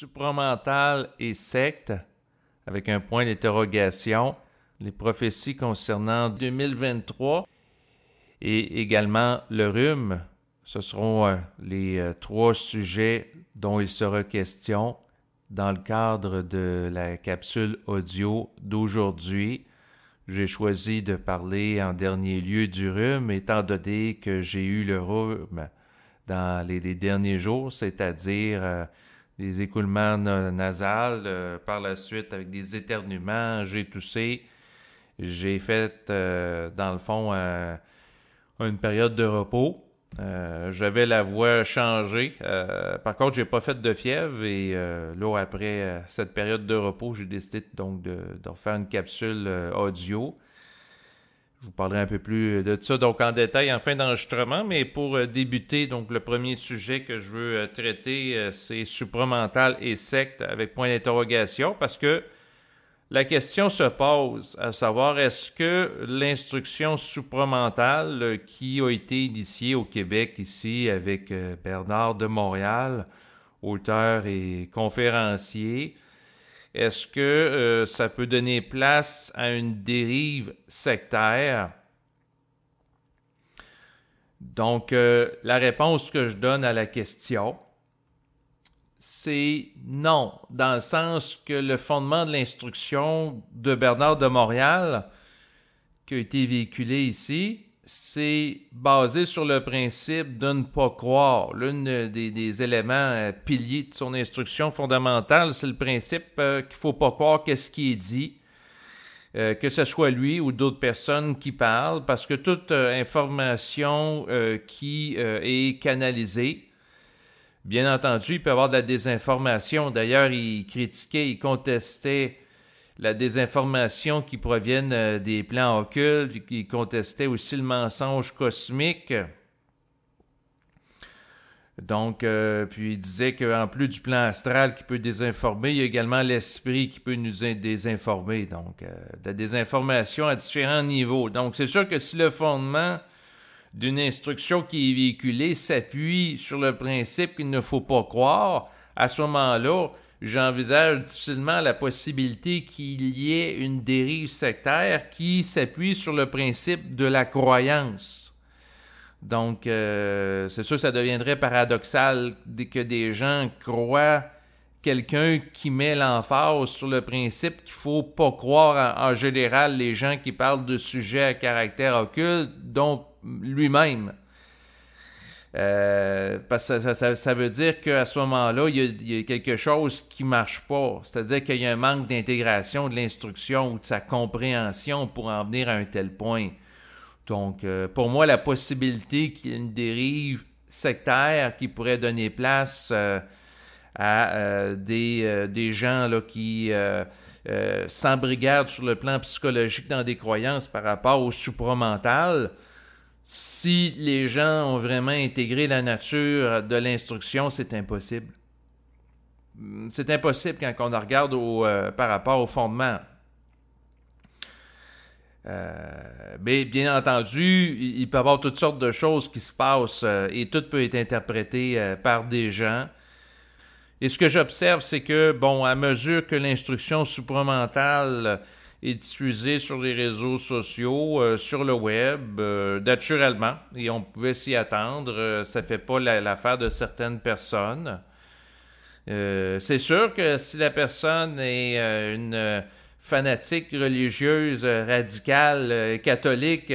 supramentale et secte, avec un point d'interrogation, les prophéties concernant 2023 et également le rhume. Ce seront les trois sujets dont il sera question dans le cadre de la capsule audio d'aujourd'hui. J'ai choisi de parler en dernier lieu du rhume, étant donné que j'ai eu le rhume dans les derniers jours, c'est-à-dire des écoulements nasales, par la suite avec des éternuements, j'ai toussé. J'ai fait, dans le fond, une période de repos. J'avais la voix changée. Par contre, j'ai pas fait de fièvre et là, après cette période de repos, j'ai décidé donc de refaire une capsule audio. Je vous parlerai un peu plus de ça donc en détail en fin d'enregistrement, mais pour débuter, donc le premier sujet que je veux traiter, c'est supramental et secte avec point d'interrogation, parce que la question se pose à savoir, est-ce que l'instruction supramentale qui a été initiée au Québec ici avec Bernard de Montréal, auteur et conférencier, est-ce que ça peut donner place à une dérive sectaire? Donc, la réponse que je donne à la question, c'est non, dans le sens que le fondement de l'instruction de Bernard de Montréal, qui a été véhiculé ici, c'est basé sur le principe de ne pas croire. L'un des éléments piliers de son instruction fondamentale, c'est le principe qu'il ne faut pas croire qu'est-ce qui est dit, que ce soit lui ou d'autres personnes qui parlent, parce que toute information qui est canalisée, bien entendu, il peut y avoir de la désinformation. D'ailleurs, il critiquait, il contestait la désinformation qui proviennent des plans occultes. Il contestait aussi le mensonge cosmique. Donc, puis il disait qu'en plus du plan astral qui peut désinformer, il y a également l'esprit qui peut nous désinformer. Donc, de la désinformation à différents niveaux. Donc, c'est sûr que si le fondement d'une instruction qui est véhiculée s'appuie sur le principe qu'il ne faut pas croire, à ce moment-là, j'envisage difficilement la possibilité qu'il y ait une dérive sectaire qui s'appuie sur le principe de la croyance. Donc, c'est sûr que ça deviendrait paradoxal que des gens croient quelqu'un qui met l'emphase sur le principe qu'il ne faut pas croire en général les gens qui parlent de sujets à caractère occulte, dont lui-même. Parce que ça veut dire qu'à ce moment-là, il y a quelque chose qui ne marche pas. C'est-à-dire qu'il y a un manque d'intégration de l'instruction ou de sa compréhension pour en venir à un tel point. Donc, pour moi, la possibilité qu'il y ait une dérive sectaire qui pourrait donner place à des gens là, qui s'embrigadent sur le plan psychologique dans des croyances par rapport au supramental, si les gens ont vraiment intégré la nature de l'instruction, c'est impossible. C'est impossible quand on regarde par rapport au fondement. Mais bien entendu, il peut y avoir toutes sortes de choses qui se passent et tout peut être interprété par des gens. Et ce que j'observe, c'est que, bon, à mesure que l'instruction supramentale est diffusée sur les réseaux sociaux, sur le web, naturellement, et on pouvait s'y attendre, ça fait pas l'affaire de certaines personnes. C'est sûr que si la personne est une fanatique religieuse radicale, catholique,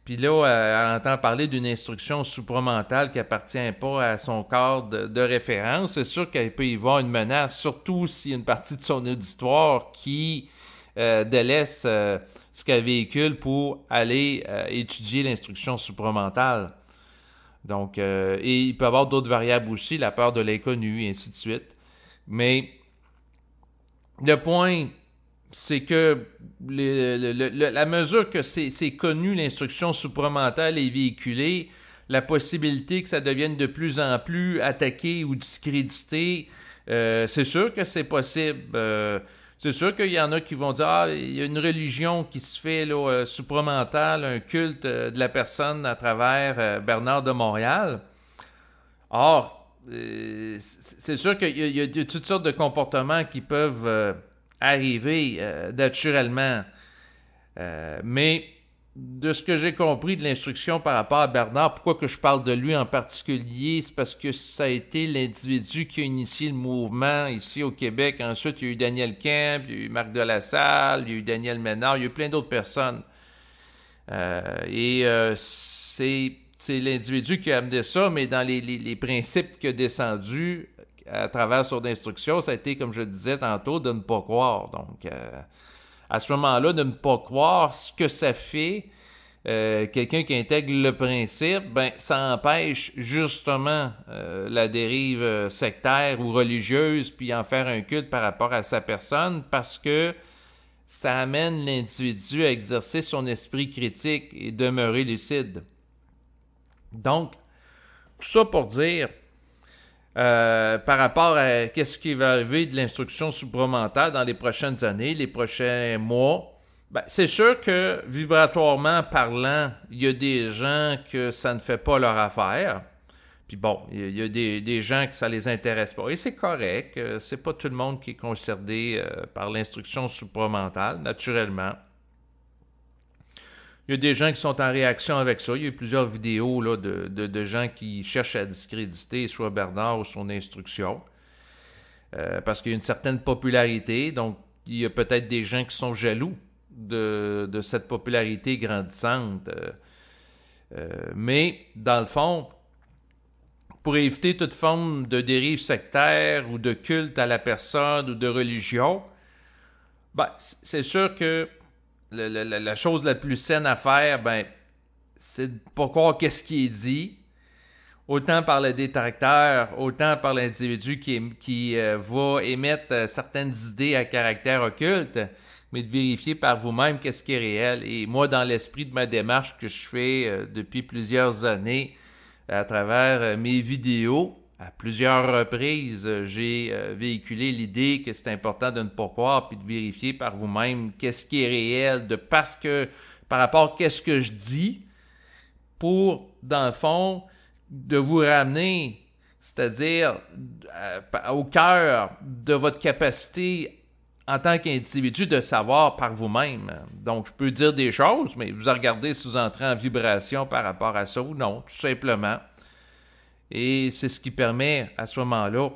puis là, elle entend parler d'une instruction supramentale qui appartient pas à son cadre de référence, c'est sûr qu'elle peut y voir une menace, surtout s'il y a une partie de son auditoire qui délaisse ce qu'elle véhicule pour aller étudier l'instruction supramentale. Donc, et il peut y avoir d'autres variables aussi, la peur de l'inconnu, et ainsi de suite. Mais le point, c'est que la mesure que c'est connu, l'instruction supramentale est véhiculée, la possibilité que ça devienne de plus en plus attaqué ou discrédité, c'est sûr que c'est possible. C'est sûr qu'il y en a qui vont dire « Ah, il y a une religion qui se fait là, supramentale, un culte de la personne à travers Bernard de Montréal. » Or, c'est sûr qu'il y a toutes sortes de comportements qui peuvent arriver naturellement. Mais de ce que j'ai compris de l'instruction par rapport à Bernard, pourquoi que je parle de lui en particulier, c'est parce que ça a été l'individu qui a initié le mouvement ici au Québec. Ensuite, il y a eu Daniel Kemp, il y a eu Marc Delassalle, il y a eu Daniel Ménard, il y a eu plein d'autres personnes. C'est l'individu qui a amené ça, mais dans les principes qu'il a descendus à travers son instruction, ça a été, comme je le disais tantôt, de ne pas croire. Donc, à ce moment-là, de ne pas croire ce que ça fait, quelqu'un qui intègre le principe, ben ça empêche justement la dérive sectaire ou religieuse, puis en faire un culte par rapport à sa personne, parce que ça amène l'individu à exercer son esprit critique et demeurer lucide. Donc, tout ça pour dire, par rapport à qu'est-ce qui va arriver de l'instruction supramentale dans les prochaines années, les prochains mois, ben, c'est sûr que, vibratoirement parlant, il y a des gens que ça ne fait pas leur affaire. Puis bon, il y a des gens que ça les intéresse pas. Et c'est correct, c'est pas tout le monde qui est concerné par l'instruction supramentale, naturellement. Il y a des gens qui sont en réaction avec ça. Il y a eu plusieurs vidéos là, de gens qui cherchent à discréditer soit Bernard ou son instruction. Parce qu'il y a une certaine popularité. Donc, il y a peut-être des gens qui sont jaloux de cette popularité grandissante. Mais, dans le fond, pour éviter toute forme de dérive sectaire ou de culte à la personne ou de religion, ben, c'est sûr que la chose la plus saine à faire, ben, c'est de ne pas croire qu'est-ce qui est dit, autant par le détracteur, autant par l'individu qui va émettre certaines idées à caractère occulte, mais de vérifier par vous-même qu'est-ce qui est réel. Et moi, dans l'esprit de ma démarche que je fais depuis plusieurs années, à travers mes vidéos, à plusieurs reprises, j'ai véhiculé l'idée que c'est important de ne pas croire puis de vérifier par vous-même qu'est-ce qui est réel, par rapport à qu'est-ce que je dis, pour, dans le fond, de vous ramener, c'est-à-dire au cœur de votre capacité en tant qu'individu de savoir par vous-même. Donc, je peux dire des choses, mais vous regardez si vous entrez en vibration par rapport à ça ou non, tout simplement. Et c'est ce qui permet, à ce moment-là,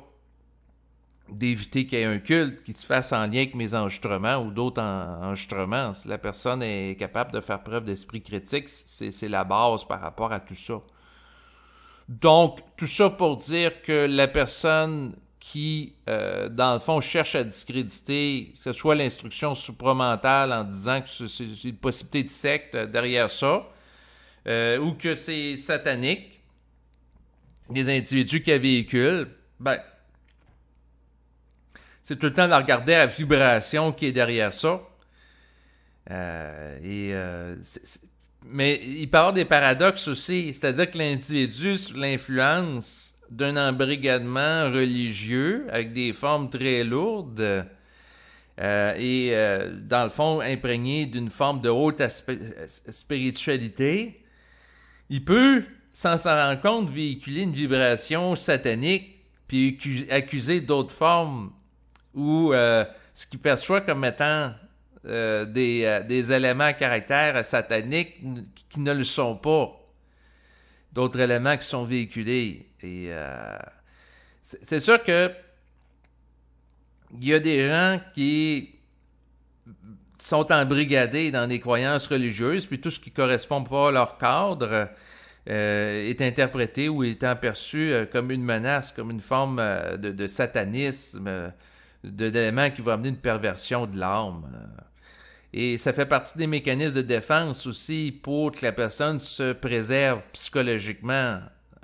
d'éviter qu'il y ait un culte qui se fasse en lien avec mes enregistrements ou d'autres enregistrements. Si la personne est capable de faire preuve d'esprit critique, c'est la base par rapport à tout ça. Donc, tout ça pour dire que la personne qui, dans le fond, cherche à discréditer, que ce soit l'instruction supramentale en disant que c'est une possibilité de secte derrière ça, ou que c'est satanique, les individus qui la véhiculent, ben, c'est tout le temps de regarder la vibration qui est derrière ça. Mais il peut y avoir des paradoxes aussi, c'est-à-dire que l'individu, sous l'influence d'un embrigadement religieux avec des formes très lourdes dans le fond imprégné d'une forme de haute spiritualité, il peut, sans s'en rendre compte, véhiculer une vibration satanique puis accuser d'autres formes ou ce qu'il perçoit comme étant des éléments à caractère satanique qui ne le sont pas. D'autres éléments qui sont véhiculés. Et c'est sûr que il y a des gens qui sont embrigadés dans des croyances religieuses, puis tout ce qui ne correspond pas à leur cadre est interprété ou est perçu comme une menace, comme une forme de satanisme, d'éléments qui vont amener une perversion de l'âme. Et ça fait partie des mécanismes de défense aussi pour que la personne se préserve psychologiquement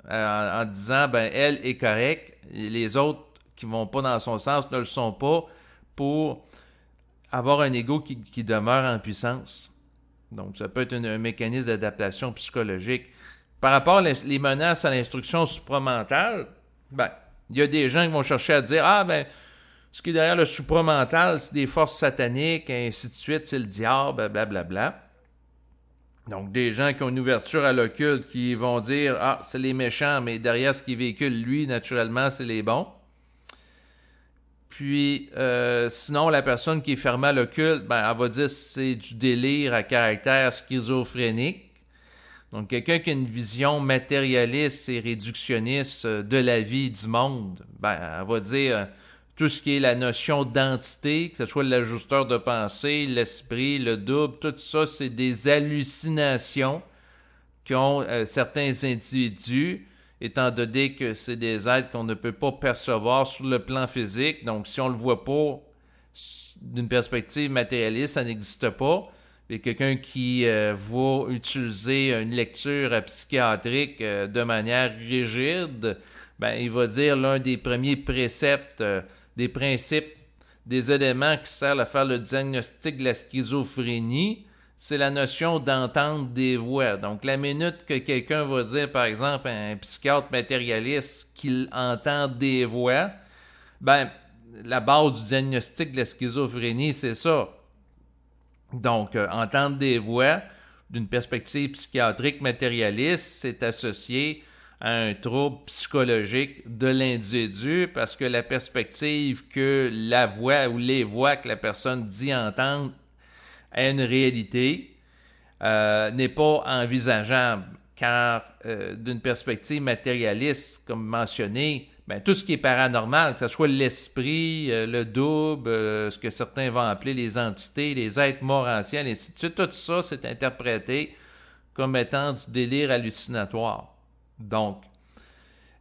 en disant, ben elle est correcte, et les autres qui vont pas dans son sens ne le sont pas, pour avoir un ego qui demeure en puissance. Donc ça peut être un mécanisme d'adaptation psychologique. Par rapport aux menaces à l'instruction supramentale, ben il y a des gens qui vont chercher à dire, ah ben ce qui est derrière le supramental, c'est des forces sataniques, et ainsi de suite, c'est le diable, blablabla. Donc, des gens qui ont une ouverture à l'occulte, qui vont dire « Ah, c'est les méchants, mais derrière ce qu'il véhicule, lui, naturellement, c'est les bons. » Puis, sinon, la personne qui est fermée à l'occulte, ben, elle va dire que c'est du délire à caractère schizophrénique. Donc, quelqu'un qui a une vision matérialiste et réductionniste de la vie, du monde, ben, elle va dire tout ce qui est la notion d'entité, que ce soit l'ajusteur de pensée, l'esprit, le double, tout ça, c'est des hallucinations qu'ont certains individus, étant donné que c'est des êtres qu'on ne peut pas percevoir sur le plan physique. Donc, si on le voit pas d'une perspective matérialiste, ça n'existe pas. Et quelqu'un qui va utiliser une lecture psychiatrique de manière rigide, ben, il va dire l'un des premiers préceptes, des principes, des éléments qui servent à faire le diagnostic de la schizophrénie, c'est la notion d'entendre des voix. Donc, la minute que quelqu'un va dire, par exemple, un psychiatre matérialiste qu'il entend des voix, ben, la base du diagnostic de la schizophrénie, c'est ça. Donc, entendre des voix d'une perspective psychiatrique matérialiste, c'est associé à un trouble psychologique de l'individu parce que la perspective que la voix ou les voix que la personne dit entendre a une réalité n'est pas envisageable car d'une perspective matérialiste, comme mentionné, ben, tout ce qui est paranormal, que ce soit l'esprit, le double, ce que certains vont appeler les entités, les êtres morts anciens, et ainsi de suite, tout ça, c'est interprété comme étant du délire hallucinatoire. Donc,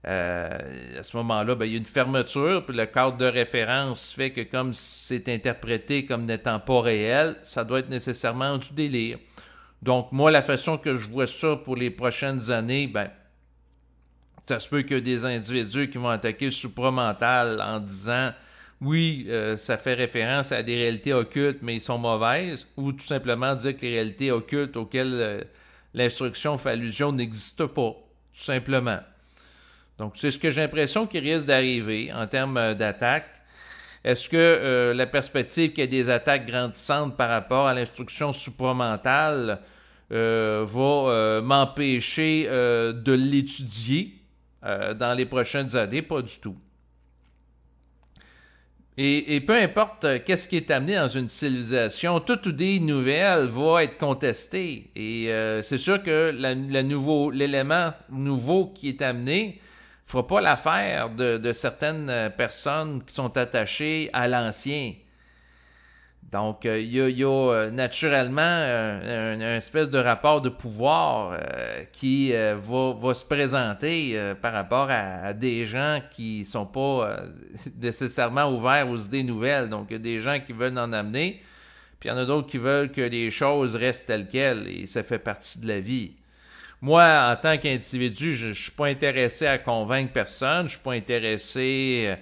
à ce moment-là, ben, il y a une fermeture, puis le cadre de référence fait que comme c'est interprété comme n'étant pas réel, ça doit être nécessairement du délire. Donc, moi, la façon que je vois ça pour les prochaines années, ben, ça se peut qu'il y ait des individus qui vont attaquer le supramental en disant « Oui, ça fait référence à des réalités occultes, mais ils sont mauvaises » ou tout simplement dire que les réalités occultes auxquelles l'instruction fait allusion n'existent pas, tout simplement. Donc, c'est ce que j'ai l'impression qui risque d'arriver en termes d'attaque. Est-ce que la perspective qu'il y ait des attaques grandissantes par rapport à l'instruction supramentale va m'empêcher de l'étudier dans les prochaines années? Pas du tout. Et peu importe qu'est-ce qui est amené dans une civilisation, toute idée nouvelle va être contestée. Et c'est sûr que l'élément nouveau qui est amené ne fera pas l'affaire de certaines personnes qui sont attachées à l'ancien. Donc, il y a naturellement une espèce de rapport de pouvoir qui va se présenter par rapport à des gens qui ne sont pas nécessairement ouverts aux idées nouvelles. Donc, il y a des gens qui veulent en amener, puis il y en a d'autres qui veulent que les choses restent telles quelles, et ça fait partie de la vie. Moi, en tant qu'individu, je ne suis pas intéressé à convaincre personne, je ne suis pas intéressé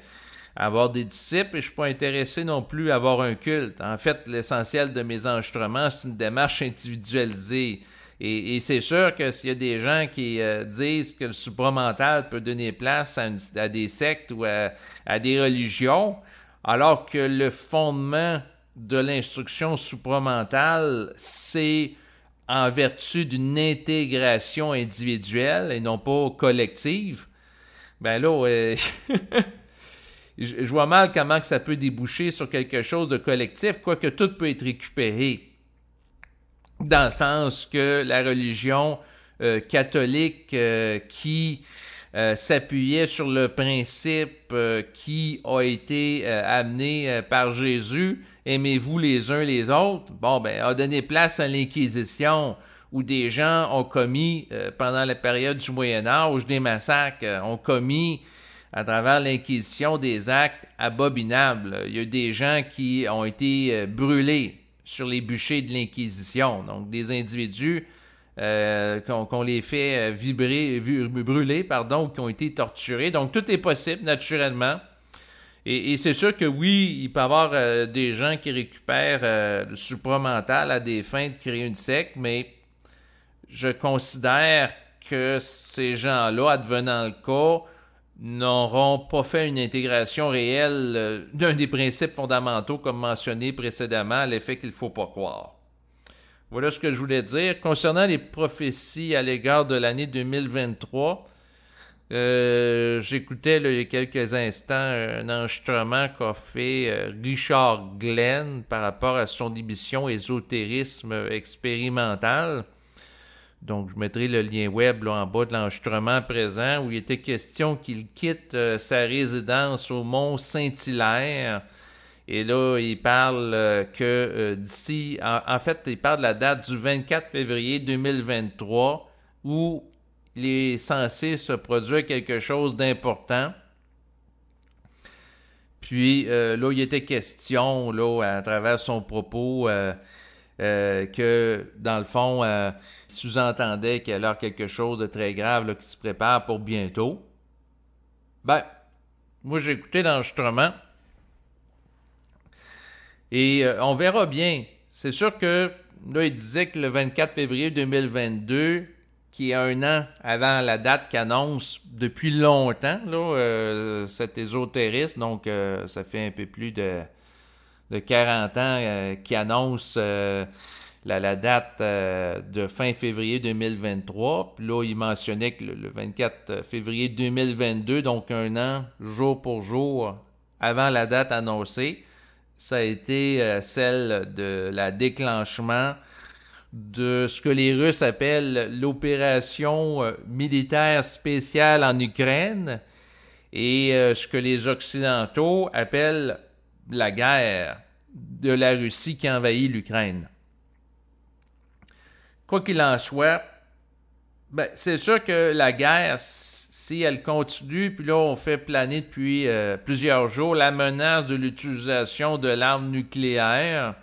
à avoir des disciples et je ne suis pas intéressé non plus à avoir un culte. En fait, l'essentiel de mes enregistrements, c'est une démarche individualisée. Et c'est sûr que s'il y a des gens qui disent que le supramental peut donner place à des sectes ou à des religions, alors que le fondement de l'instruction supramentale, c'est en vertu d'une intégration individuelle et non pas collective, ben là, je vois mal comment que ça peut déboucher sur quelque chose de collectif, quoique tout peut être récupéré. Dans le sens que la religion catholique qui s'appuyait sur le principe qui a été amené par Jésus, aimez-vous les uns les autres, bon, ben, a donné place à l'Inquisition, où des gens ont commis, pendant la période du Moyen-Âge, des massacres, ont commis à travers l'Inquisition des actes abominables. Il y a des gens qui ont été brûlés sur les bûchers de l'Inquisition. Donc, des individus qu'on les fait brûler, qui ont été torturés. Donc, tout est possible, naturellement. Et c'est sûr que oui, il peut y avoir des gens qui récupèrent le supramental à des fins de créer une secte, mais je considère que ces gens-là, advenant le cas, n'auront pas fait une intégration réelle d'un des principes fondamentaux comme mentionné précédemment, l'effet qu'il ne faut pas croire. Voilà ce que je voulais dire. Concernant les prophéties à l'égard de l'année 2023, j'écoutais il y a quelques instants un enregistrement qu'a fait Richard Glenn par rapport à son émission Ésotérisme expérimental. Donc, je mettrai le lien web là, en bas de l'enregistrement présent où il était question qu'il quitte sa résidence au Mont Saint-Hilaire. Et là, il parle que d'ici... En fait, il parle de la date du 24 février 2023 où il est censé se produire quelque chose d'important. Puis là, il était question, là, à travers son propos, que, dans le fond, il sous-entendait qu'il y a alors quelque chose de très grave là, qui se prépare pour bientôt. Ben, moi, j'ai écouté l'enregistrement et on verra bien. C'est sûr que, là, il disait que le 24 février 2022... qui est un an avant la date qu'annonce depuis longtemps, là, cet ésotériste, donc ça fait un peu plus de 40 ans qui annonce la date de fin février 2023. Puis là, il mentionnait que le 24 février 2022, donc un an, jour pour jour, avant la date annoncée, ça a été celle de la déclenchement de ce que les Russes appellent l'opération militaire spéciale en Ukraine et ce que les Occidentaux appellent la guerre de la Russie qui envahit l'Ukraine. Quoi qu'il en soit, ben, c'est sûr que la guerre, si elle continue, puis là on fait planer depuis plusieurs jours la menace de l'utilisation de l'arme nucléaire,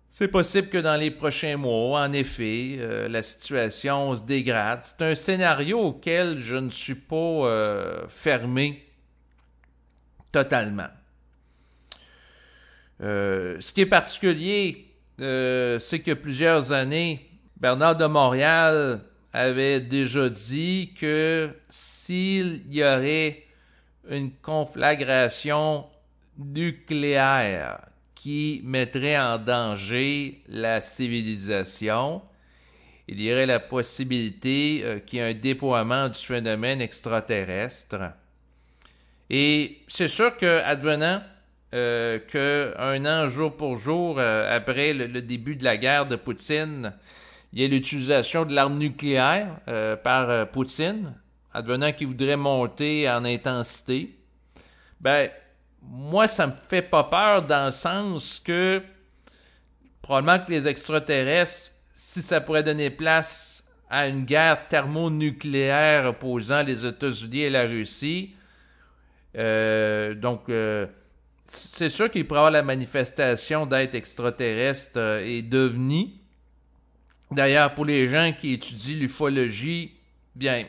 c'est possible que dans les prochains mois, en effet, la situation se dégrade. C'est un scénario auquel je ne suis pas fermé totalement. Ce qui est particulier, c'est que plusieurs années, Bernard de Montréal avait déjà dit que s'il y aurait une conflagration nucléaire qui mettrait en danger la civilisation, il y aurait la possibilité qu'il y ait un déploiement du phénomène extraterrestre. Et c'est sûr que, advenant qu'un an, jour pour jour, après le début de la guerre de Poutine, il y ait l'utilisation de l'arme nucléaire par Poutine, advenant qu'il voudrait monter en intensité, ben, moi, ça me fait pas peur dans le sens que probablement que les extraterrestres, si ça pourrait donner place à une guerre thermonucléaire opposant les États-Unis et la Russie, c'est sûr qu'il pourrait y avoir la manifestation d'êtres extraterrestres et d'ovnis. D'ailleurs, pour les gens qui étudient l'ufologie, bien,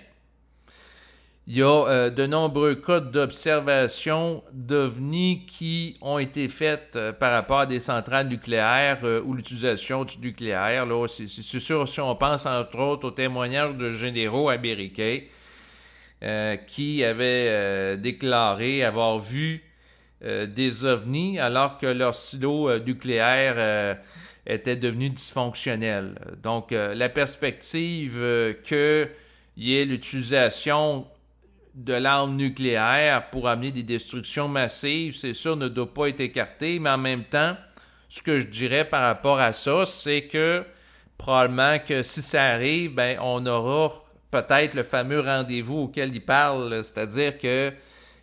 il y a de nombreux cas d'observation d'ovnis qui ont été faites par rapport à des centrales nucléaires ou l'utilisation du nucléaire. Là, c'est sûr, si on pense entre autres aux témoignages de généraux américains qui avaient déclaré avoir vu des ovnis alors que leur silo nucléaire était devenu dysfonctionnel. Donc, la perspective qu'il y ait l'utilisation de l'arme nucléaire pour amener des destructions massives, c'est sûr, ne doit pas être écarté, mais en même temps, ce que je dirais par rapport à ça, c'est que probablement que si ça arrive, ben on aura peut-être le fameux rendez-vous auquel il parle, c'est-à-dire que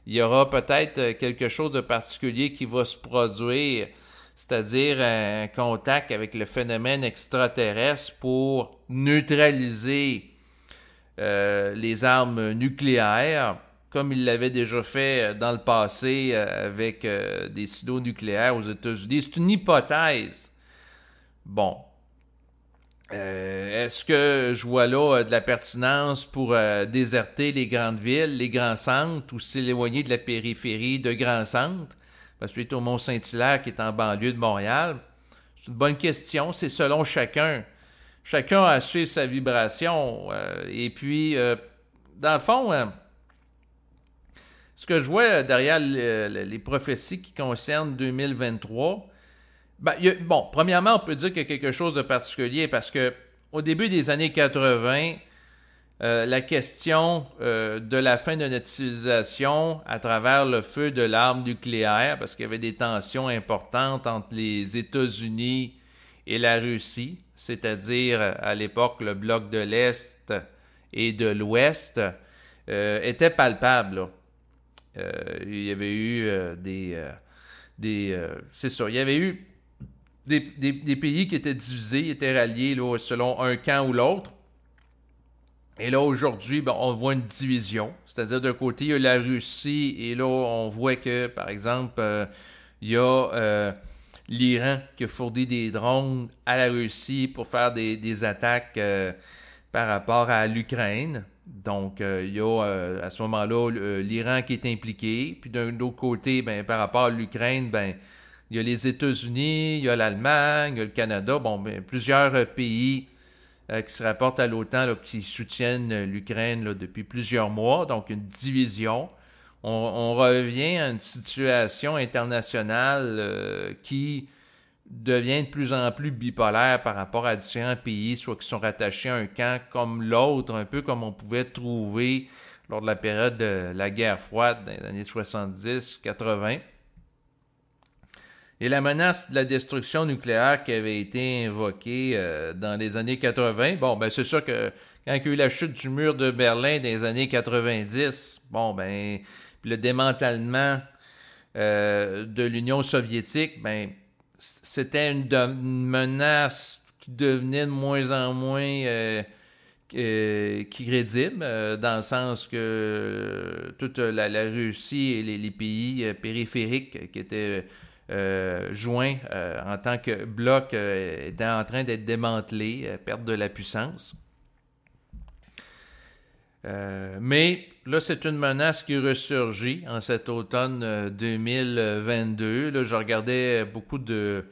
il y aura peut-être quelque chose de particulier qui va se produire, c'est-à-dire un contact avec le phénomène extraterrestre pour neutraliser les armes nucléaires, comme il l'avait déjà fait dans le passé avec des silos nucléaires aux États-Unis. C'est une hypothèse. Bon. Est-ce que je vois là de la pertinence pour déserter les grandes villes, les grands centres, ou s'éloigner de la périphérie de grands centres? Parce que c'est au Mont-Saint-Hilaire qui est en banlieue de Montréal. C'est une bonne question, c'est selon chacun. Chacun a su sa vibration. Et puis, dans le fond, ce que je vois derrière les prophéties qui concernent 2023, Bon, premièrement, on peut dire qu'il y a quelque chose de particulier parce que au début des années 80, la question de la fin de notre civilisation à travers le feu de l'arme nucléaire, parce qu'il y avait des tensions importantes entre les États-Unis et la Russie, c'est-à-dire à l'époque le bloc de l'Est et de l'Ouest, était palpable, là. Il y avait eu c'est ça, il y avait eu des pays qui étaient divisés, étaient ralliés là, selon un camp ou l'autre. Et là, aujourd'hui, on voit une division. C'est-à-dire, d'un côté, il y a la Russie, et là, on voit que, par exemple, il y a l'Iran qui a fourni des drones à la Russie pour faire des attaques par rapport à l'Ukraine. Donc, il y a à ce moment-là l'Iran qui est impliqué. Puis d'un autre côté, par rapport à l'Ukraine, il y a les États-Unis, il y a l'Allemagne, il y a le Canada, plusieurs pays qui se rapportent à l'OTAN, là, qui soutiennent l'Ukraine là, depuis plusieurs mois, donc une division. On revient à une situation internationale qui devient de plus en plus bipolaire par rapport à différents pays, soit qui sont rattachés à un camp comme l'autre, un peu comme on pouvait trouver lors de la période de la guerre froide dans les années 70-80. Et la menace de la destruction nucléaire qui avait été invoquée dans les années 80, c'est sûr que quand il y a eu la chute du mur de Berlin dans les années 90, le démantèlement de l'Union soviétique, c'était une menace qui devenait de moins en moins crédible, dans le sens que toute la Russie et les pays périphériques qui étaient joints en tant que bloc étaient en train d'être démantelés, perte de la puissance. Mais là, c'est une menace qui ressurgit en cet automne 2022. Là, je regardais beaucoup de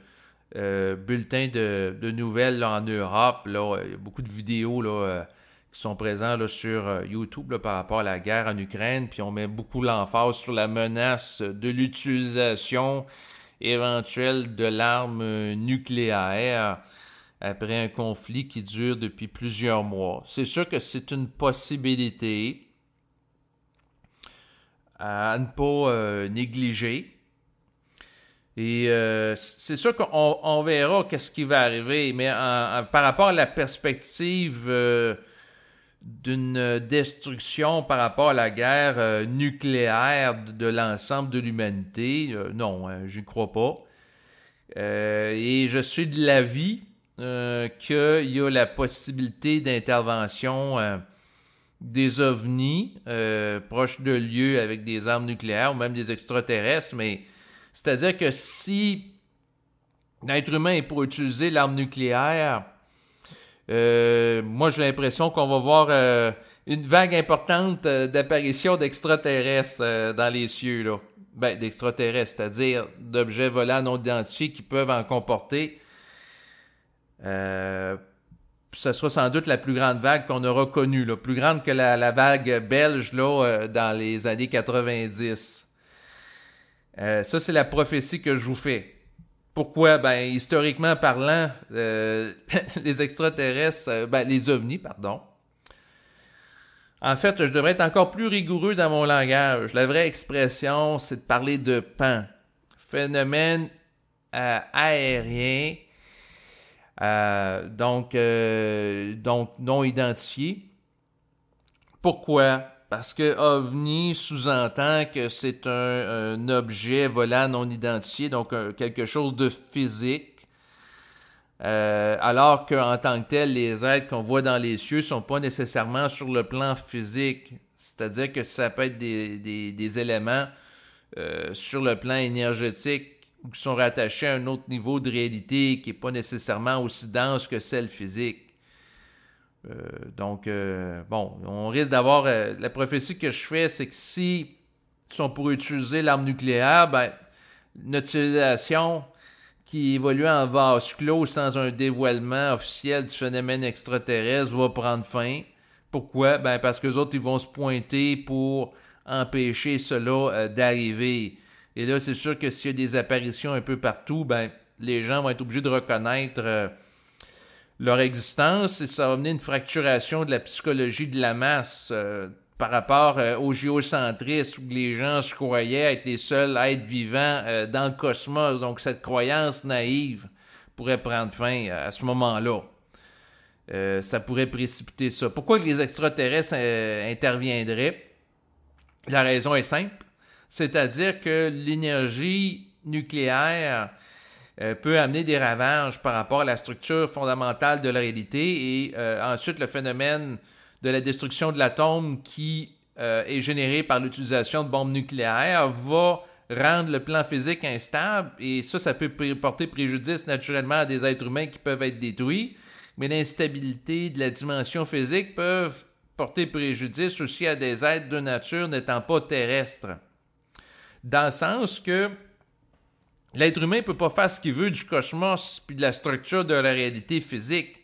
bulletins de nouvelles là, en Europe. Là, il y a beaucoup de vidéos là, qui sont présentes là, sur YouTube là, par rapport à la guerre en Ukraine. Puis on met beaucoup l'emphase sur la menace de l'utilisation éventuelle de l'arme nucléaire après un conflit qui dure depuis plusieurs mois. C'est sûr que c'est une possibilité à ne pas négliger. Et c'est sûr qu'on verra qu'est-ce qui va arriver, mais par rapport à la perspective d'une destruction par rapport à la guerre nucléaire de l'ensemble de l'humanité, non, je n'y crois pas. Et je suis de l'avis qu'il y a la possibilité d'intervention des ovnis proches de lieux avec des armes nucléaires ou même des extraterrestres, mais c'est-à-dire que si l'être humain est pour utiliser l'arme nucléaire, moi j'ai l'impression qu'on va voir une vague importante d'apparition d'extraterrestres dans les cieux, là. D'extraterrestres, c'est-à-dire d'objets volants non identifiés qui peuvent en comporter. Ce sera sans doute la plus grande vague qu'on aura connue, là, plus grande que la vague belge là, dans les années 90. Ça, c'est la prophétie que je vous fais. Pourquoi? Historiquement parlant, les extraterrestres, les ovnis, pardon. En fait, je devrais être encore plus rigoureux dans mon langage. La vraie expression, c'est de parler de PAN. Phénomène aérien, donc non identifié. Pourquoi? Parce que OVNI sous-entend que c'est un objet volant non identifié, donc quelque chose de physique. Alors qu'en tant que tel, les êtres qu'on voit dans les cieux sont pas nécessairement sur le plan physique. C'est-à-dire que ça peut être des éléments sur le plan énergétique ou qui sont rattachés à un autre niveau de réalité qui n'est pas nécessairement aussi dense que celle physique. On risque d'avoir... la prophétie que je fais, c'est que si ils sont pour utiliser l'arme nucléaire, notre civilisation qui évolue en vase clos sans un dévoilement officiel du phénomène extraterrestre va prendre fin. Pourquoi? Parce que les autres, ils vont se pointer pour empêcher cela d'arriver. Et là, c'est sûr que s'il y a des apparitions un peu partout, les gens vont être obligés de reconnaître leur existence et ça va mener à une fracturation de la psychologie de la masse par rapport au géocentrisme où les gens se croyaient être les seuls êtres vivants dans le cosmos. Donc cette croyance naïve pourrait prendre fin à ce moment-là. Ça pourrait précipiter ça. Pourquoi les extraterrestres interviendraient? La raison est simple, c'est-à-dire que l'énergie nucléaire peut amener des ravages par rapport à la structure fondamentale de la réalité et ensuite le phénomène de la destruction de l'atome qui est généré par l'utilisation de bombes nucléaires va rendre le plan physique instable et ça peut porter préjudice naturellement à des êtres humains qui peuvent être détruits, mais l'instabilité de la dimension physique peut porter préjudice aussi à des êtres de nature n'étant pas terrestres. Dans le sens que l'être humain ne peut pas faire ce qu'il veut du cosmos puis de la structure de la réalité physique.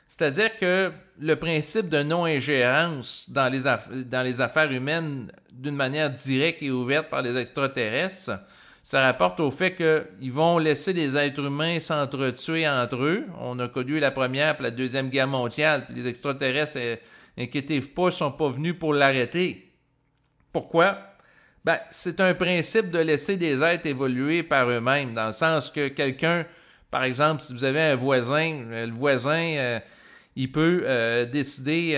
C'est-à-dire que le principe de non-ingérence dans les affaires humaines d'une manière directe et ouverte par les extraterrestres, ça rapporte au fait qu'ils vont laisser les êtres humains s'entretuer entre eux. On a connu la Première et la Deuxième Guerre mondiale, puis les extraterrestres, inquiétez-vous pas, ne sont pas venus pour l'arrêter. Pourquoi? Ben, c'est un principe de laisser des êtres évoluer par eux-mêmes, dans le sens que quelqu'un, par exemple, si vous avez un voisin, le voisin, il peut décider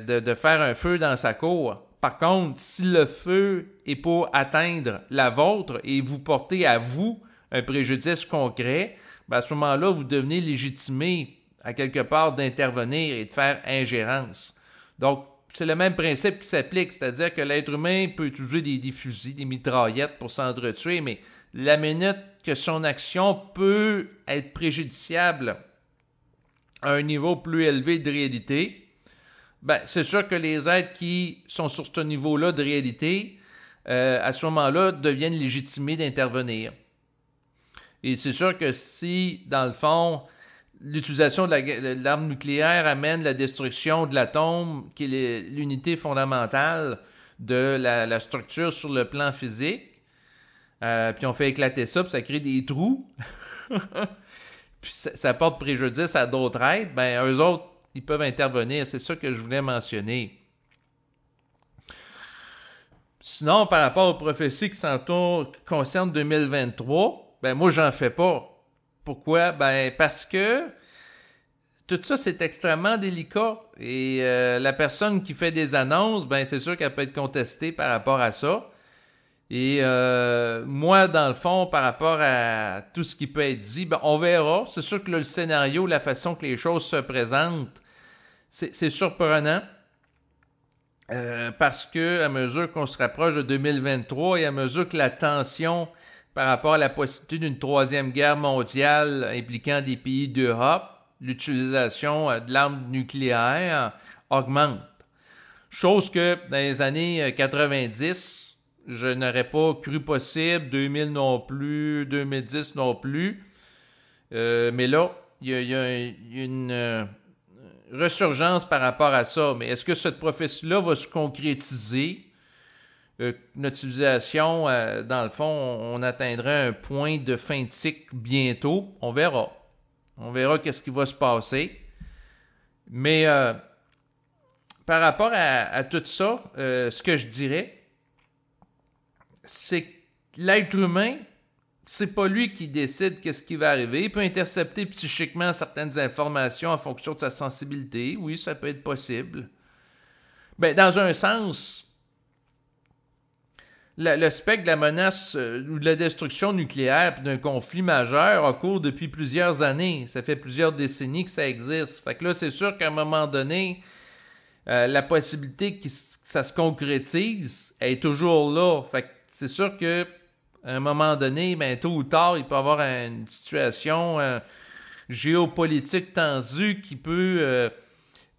de faire un feu dans sa cour. Par contre, si le feu est pour atteindre la vôtre et vous porter à vous un préjudice concret, ben à ce moment-là, vous devenez légitimé à quelque part d'intervenir et de faire ingérence. Donc, c'est le même principe qui s'applique, c'est-à-dire que l'être humain peut utiliser des fusils, des mitraillettes pour s'entretuer, mais la minute que son action peut être préjudiciable à un niveau plus élevé de réalité, ben, c'est sûr que les êtres qui sont sur ce niveau-là de réalité, à ce moment-là, deviennent légitimés d'intervenir. Et c'est sûr que si, dans le fond, l'utilisation de l'arme nucléaire amène la destruction de l'atome, qui est l'unité fondamentale de la structure sur le plan physique, puis on fait éclater ça, puis ça crée des trous, puis ça porte préjudice à d'autres êtres, ben eux autres, ils peuvent intervenir. C'est ça que je voulais mentionner. Sinon, par rapport aux prophéties qui concernent 2023, ben moi, j'en fais pas. Pourquoi? Ben parce que tout ça, c'est extrêmement délicat. Et la personne qui fait des annonces, ben c'est sûr qu'elle peut être contestée par rapport à ça. Et moi, dans le fond, par rapport à tout ce qui peut être dit, ben, on verra. C'est sûr que là, le scénario, la façon que les choses se présentent, c'est surprenant. Parce que à mesure qu'on se rapproche de 2023 et à mesure que la tension par rapport à la possibilité d'une troisième guerre mondiale impliquant des pays d'Europe, l'utilisation de l'arme nucléaire augmente. Chose que dans les années 90, je n'aurais pas cru possible, 2000 non plus, 2010 non plus. Mais là, il y a une resurgence par rapport à ça. Mais est-ce que cette prophétie-là va se concrétiser? Notre civilisation, dans le fond, on atteindra un point de fin de cycle bientôt. On verra. On verra qu'est-ce qui va se passer. Mais par rapport à tout ça, ce que je dirais, c'est que l'être humain, c'est pas lui qui décide qu'est-ce qui va arriver. Il peut intercepter psychiquement certaines informations en fonction de sa sensibilité. Oui, ça peut être possible. Ben, dans un sens, le spectre de la menace ou de la destruction nucléaire puis d'un conflit majeur a cours depuis plusieurs années. Ça fait plusieurs décennies que ça existe. Fait que là, c'est sûr qu'à un moment donné, la possibilité que ça se concrétise est toujours là. Fait que c'est sûr que à un moment donné, ben, tôt ou tard, il peut y avoir une situation géopolitique tendue qui peut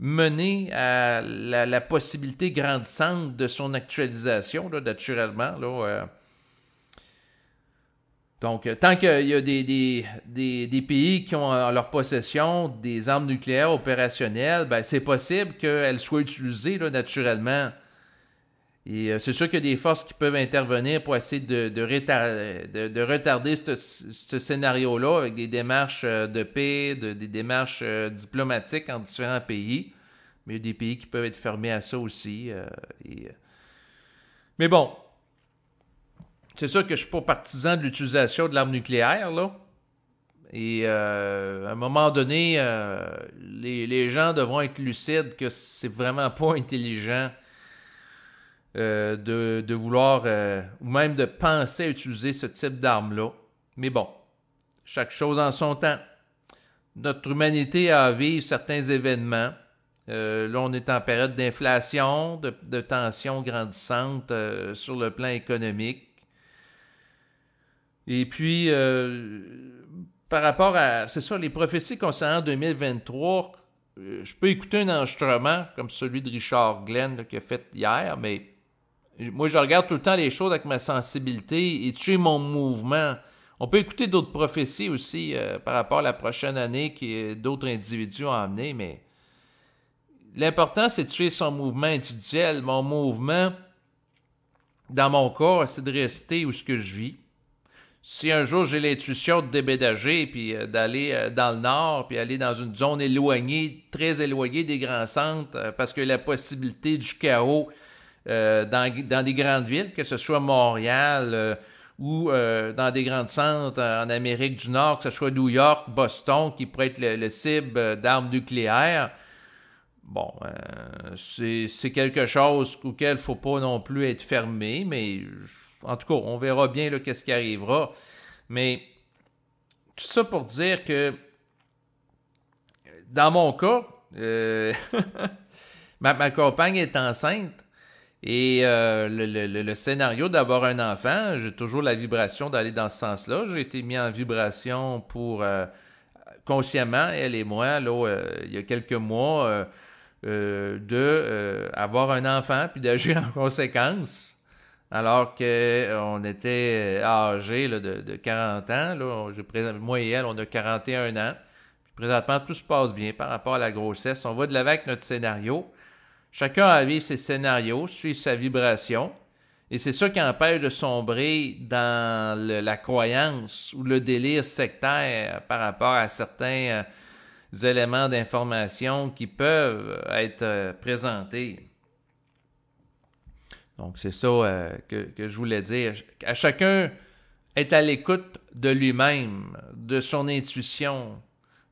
mener à la possibilité grandissante de son actualisation, là, naturellement. Là, Donc, tant qu'il y a des pays qui ont en leur possession des armes nucléaires opérationnelles, ben, c'est possible qu'elles soient utilisées là, naturellement. Et c'est sûr qu'il y a des forces qui peuvent intervenir pour essayer de retarder ce scénario-là avec des démarches de paix, des démarches diplomatiques en différents pays. Mais il y a des pays qui peuvent être fermés à ça aussi. Mais bon, c'est sûr que je ne suis pas partisan de l'utilisation de l'arme nucléaire, là. Et à un moment donné, les gens devront être lucides que c'est vraiment pas intelligent de vouloir ou même de penser à utiliser ce type d'arme-là. Mais bon, chaque chose en son temps. Notre humanité a à vivre certains événements. Là, on est en période d'inflation, de tensions grandissantes sur le plan économique. Et puis, par rapport à, c'est ça, les prophéties concernant 2023, je peux écouter un enregistrement comme celui de Richard Glenn là, qu'il a fait hier, mais moi, je regarde tout le temps les choses avec ma sensibilité et tuer mon mouvement. On peut écouter d'autres prophéties aussi par rapport à la prochaine année que d'autres individus ont amené, mais l'important, c'est de tuer son mouvement individuel. Mon mouvement, dans mon cas, c'est de rester où ce que je vis. Si un jour j'ai l'intuition de déménager puis d'aller dans le nord puis aller dans une zone éloignée, très éloignée des grands centres, parce que la possibilité du chaos dans des grandes villes, que ce soit Montréal ou dans des grands centres en Amérique du Nord, que ce soit New York, Boston, qui pourrait être le cible d'armes nucléaires. Bon, c'est quelque chose auquel il ne faut pas non plus être fermé, mais en tout cas, on verra bien là, qu'est-ce qui arrivera. Mais tout ça pour dire que dans mon cas, ma compagne est enceinte et le scénario d'avoir un enfant, j'ai toujours la vibration d'aller dans ce sens-là. J'ai été mis en vibration pour consciemment, elle et moi, là, il y a quelques mois, avoir un enfant puis d'agir en conséquence. Alors qu'on était âgés là, de 40 ans. Là, moi et elle, on a 41 ans. Puis présentement, tout se passe bien par rapport à la grossesse. On va de l'avant avec notre scénario. Chacun a vécu ses scénarios, suit sa vibration. Et c'est ça qui empêche de sombrer dans la croyance ou le délire sectaire par rapport à certains éléments d'information qui peuvent être présentés. Donc, c'est ça que je voulais dire. À chacun est à l'écoute de lui-même, de son intuition,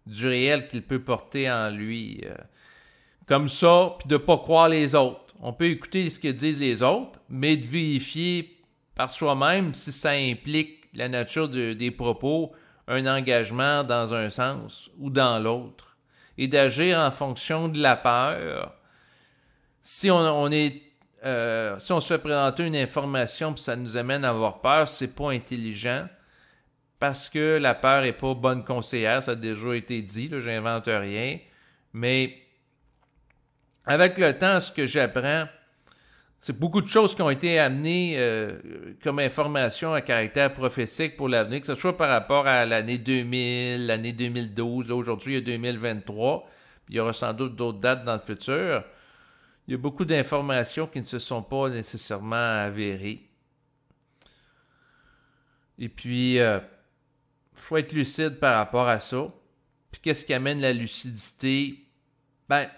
du réel qu'il peut porter en lui. Comme ça, puis de ne pas croire les autres. On peut écouter ce que disent les autres, mais de vérifier par soi-même si ça implique la nature des propos, un engagement dans un sens ou dans l'autre. Et d'agir en fonction de la peur. Si on se fait présenter une information et ça nous amène à avoir peur, c'est pas intelligent parce que la peur est pas bonne conseillère, ça a déjà été dit, là, j'invente rien. Mais avec le temps, ce que j'apprends, c'est beaucoup de choses qui ont été amenées comme information à caractère prophétique pour l'avenir, que ce soit par rapport à l'année 2000, l'année 2012, là aujourd'hui il y a 2023, puis il y aura sans doute d'autres dates dans le futur. Il y a beaucoup d'informations qui ne se sont pas nécessairement avérées. Et puis, faut être lucide par rapport à ça. Puis qu'est-ce qui amène la lucidité? Ben,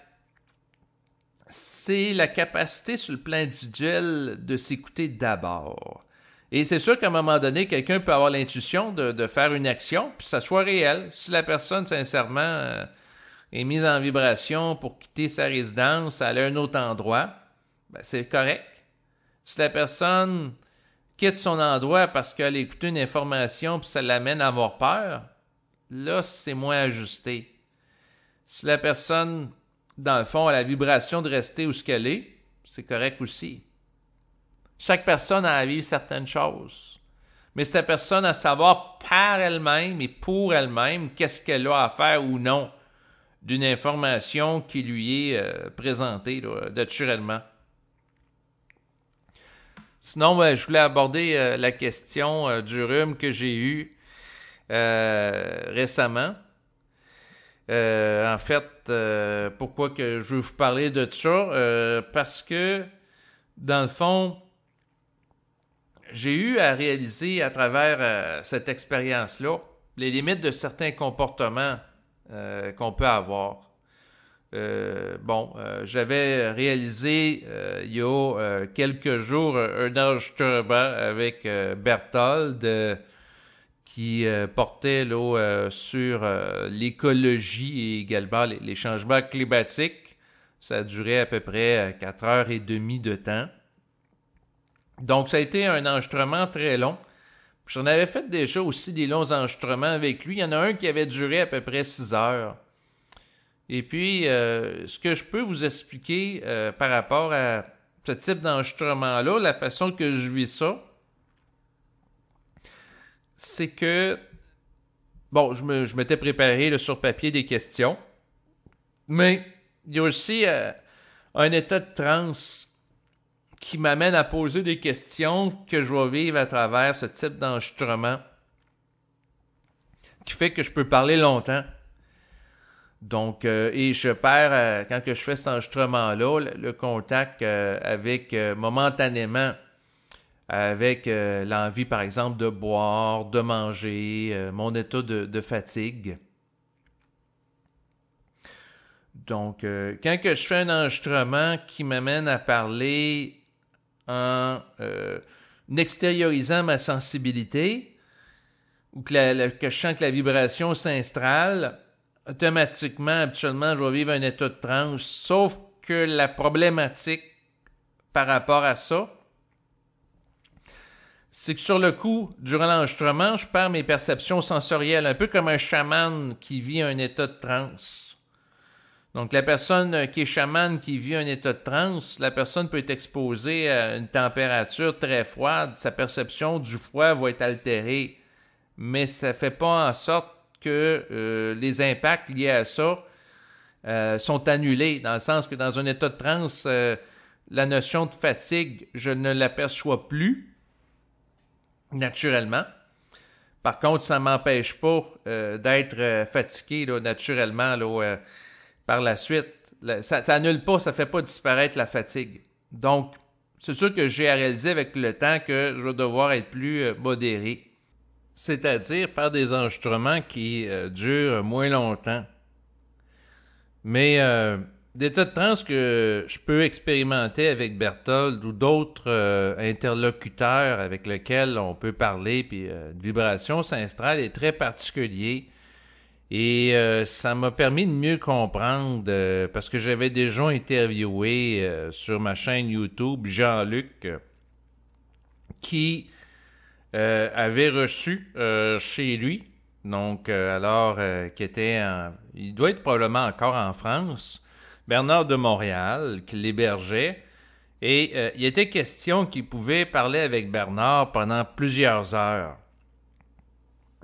c'est la capacité sur le plan individuel de s'écouter d'abord. Et c'est sûr qu'à un moment donné, quelqu'un peut avoir l'intuition de faire une action, puis ça soit réel. Si la personne, sincèrement, est mise en vibration pour quitter sa résidence, aller à un autre endroit, ben c'est correct. Si la personne quitte son endroit parce qu'elle a écouté une information puis ça l'amène à avoir peur, là, c'est moins ajusté. Si la personne, dans le fond, a la vibration de rester où ce qu'elle est, c'est correct aussi. Chaque personne a à vivre certaines choses. Mais c'est la personne à savoir par elle-même et pour elle-même qu'est-ce qu'elle a à faire ou non d'une information qui lui est présentée là, naturellement. Sinon, je voulais aborder la question du rhume que j'ai eu récemment. En fait, pourquoi que je veux vous parler de ça? Parce que dans le fond, j'ai eu à réaliser à travers cette expérience-là les limites de certains comportements qu'on peut avoir. J'avais réalisé il y a quelques jours un enregistrement avec Berthold qui portait là, sur l'écologie et également les changements climatiques. Ça a duré à peu près 4h30 de temps. Donc, ça a été un enregistrement très long. J'en avais fait déjà aussi des longs enregistrements avec lui. Il y en a un qui avait duré à peu près 6 heures. Et puis, ce que je peux vous expliquer par rapport à ce type d'enregistrement-là, la façon que je vis ça, c'est que, bon, je m'étais préparé là, sur papier des questions, mais il y a aussi un état de transe qui m'amène à poser des questions que je vais vivre à travers ce type d'enregistrement, qui fait que je peux parler longtemps. Donc, et je perds, quand que je fais cet enregistrement-là, le contact avec, momentanément, avec l'envie, par exemple, de boire, de manger, mon état de fatigue. Donc, quand que je fais un enregistrement qui m'amène à parler en extériorisant ma sensibilité, ou que je sens que la vibration s'installe, automatiquement, habituellement, je vais vivre un état de transe, sauf que la problématique par rapport à ça, c'est que sur le coup, durant l'enregistrement, je perds mes perceptions sensorielles, un peu comme un chaman qui vit un état de transe. Donc, la personne qui est chamane, qui vit un état de transe, la personne peut être exposée à une température très froide, sa perception du froid va être altérée, mais ça ne fait pas en sorte que les impacts liés à ça sont annulés, dans le sens que dans un état de transe, la notion de fatigue, je ne l'aperçois plus naturellement. Par contre, ça ne m'empêche pas d'être fatigué là, naturellement là, par la suite. Ça annule pas, ça ne fait pas disparaître la fatigue. Donc, c'est sûr que j'ai à réaliser avec le temps que je vais devoir être plus modéré. C'est-à-dire faire des enregistrements qui durent moins longtemps. Mais des tas de transes que je peux expérimenter avec Berthold ou d'autres interlocuteurs avec lesquels on peut parler, puis une vibration s'installe est très particulier. Et ça m'a permis de mieux comprendre, parce que j'avais déjà interviewé sur ma chaîne YouTube Jean-Luc, qui avait reçu chez lui, donc qui était il doit être probablement encore en France, Bernard de Montréal, qui l'hébergeait, et il était question qu'il pouvait parler avec Bernard pendant plusieurs heures.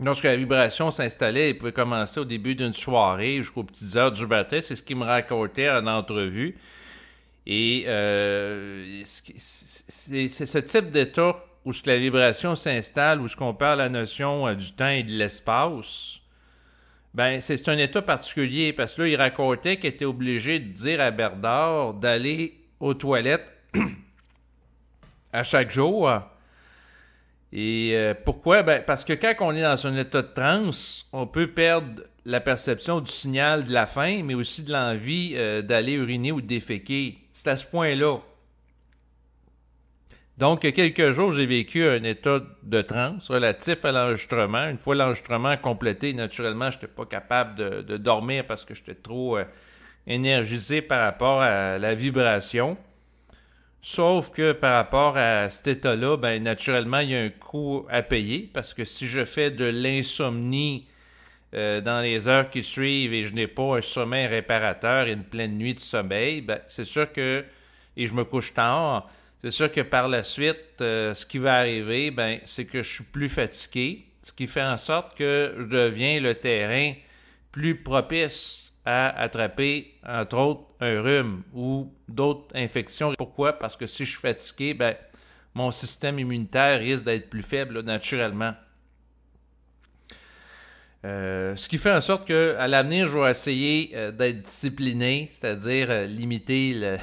Lorsque la vibration s'installait, il pouvait commencer au début d'une soirée jusqu'aux petites heures du matin. C'est ce qu'il me racontait en entrevue. Et c'est ce type d'état où la vibration s'installe, où on parle la notion du temps et de l'espace. Ben, c'est un état particulier parce que là, il racontait qu'il était obligé de dire à Bernard d'aller aux toilettes à chaque jour. Et pourquoi? Ben, parce que quand on est dans un état de transe, on peut perdre la perception du signal de la faim, mais aussi de l'envie d'aller uriner ou de déféquer. C'est à ce point-là. Donc, il y a quelques jours, j'ai vécu un état de transe relatif à l'enregistrement. Une fois l'enregistrement complété, naturellement, je n'étais pas capable de dormir parce que j'étais trop énergisé par rapport à la vibration. Sauf que par rapport à cet état-là, ben naturellement, il y a un coût à payer parce que si je fais de l'insomnie dans les heures qui suivent et je n'ai pas un sommeil réparateur et une pleine nuit de sommeil, ben c'est sûr que, et je me couche tard, c'est sûr que par la suite, ce qui va arriver, ben c'est que je suis plus fatigué, ce qui fait en sorte que je deviens le terrain plus propice à attraper, entre autres, un rhume ou d'autres infections. Pourquoi? Parce que si je suis fatigué, ben, mon système immunitaire risque d'être plus faible, là, naturellement. Ce qui fait en sorte qu'à l'avenir, je vais essayer d'être discipliné, c'est-à-dire limiter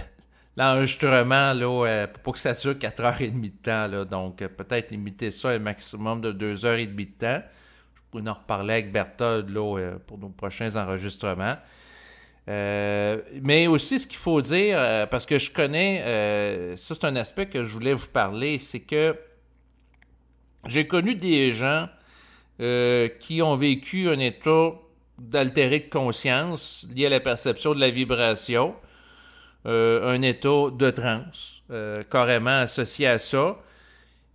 l'enregistrement, là, pour pas que ça dure 4h30 de temps, là. Donc, peut-être limiter ça à un maximum de 2h30 de temps. Je pourrais en reparler avec Berthold, là, pour nos prochains enregistrements. Mais aussi, ce qu'il faut dire, parce que je connais, ça c'est un aspect que je voulais vous parler, c'est que j'ai connu des gens qui ont vécu un état d'altéré de conscience lié à la perception de la vibration, un état de transe, carrément associé à ça.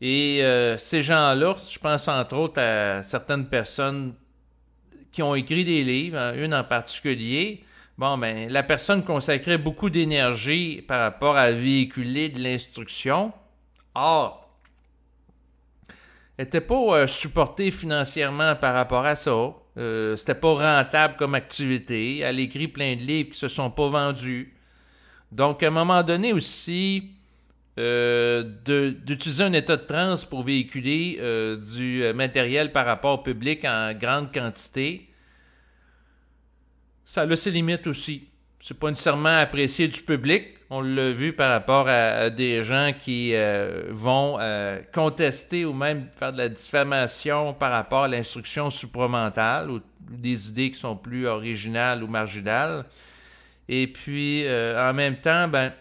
Et ces gens-là, je pense entre autres à certaines personnes qui ont écrit des livres, hein, une en particulier. Bon, ben, la personne consacrait beaucoup d'énergie par rapport à véhiculer de l'instruction. Or, elle n'était pas supportée financièrement par rapport à ça. C'était pas rentable comme activité. Elle écrit plein de livres qui se sont pas vendus. Donc, à un moment donné aussi, d'utiliser un état de transe pour véhiculer du matériel par rapport au public en grande quantité, ça a ses limites aussi. C'est pas nécessairement apprécié du public. On l'a vu par rapport à des gens qui vont contester ou même faire de la diffamation par rapport à l'instruction supramentale ou des idées qui sont plus originales ou marginales. Et puis, en même temps, ben,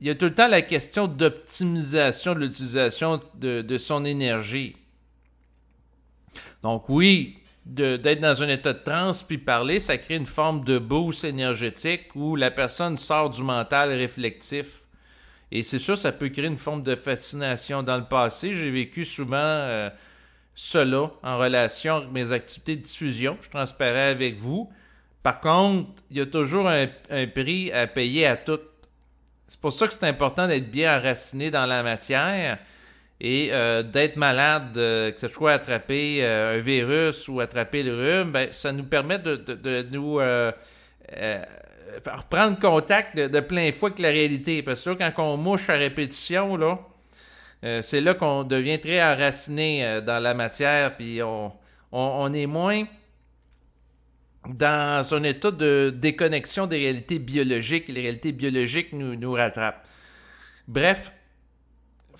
il y a tout le temps la question d'optimisation de l'utilisation de son énergie. Donc oui, d'être dans un état de transe puis parler, ça crée une forme de boost énergétique où la personne sort du mental réflectif. Et c'est sûr, ça peut créer une forme de fascination. Dans le passé, j'ai vécu souvent cela en relation avec mes activités de diffusion. Je transparais avec vous. Par contre, il y a toujours un prix à payer à tout. C'est pour ça que c'est important d'être bien enraciné dans la matière et d'être malade, que ce soit attraper un virus ou attraper le rhume, ben, ça nous permet de nous reprendre contact de plein fouet avec la réalité. Parce que là, quand on mouche à répétition, là, c'est là qu'on devient très enraciné dans la matière, puis on est moins dans un état de déconnexion des réalités biologiques, et les réalités biologiques nous rattrapent. Bref,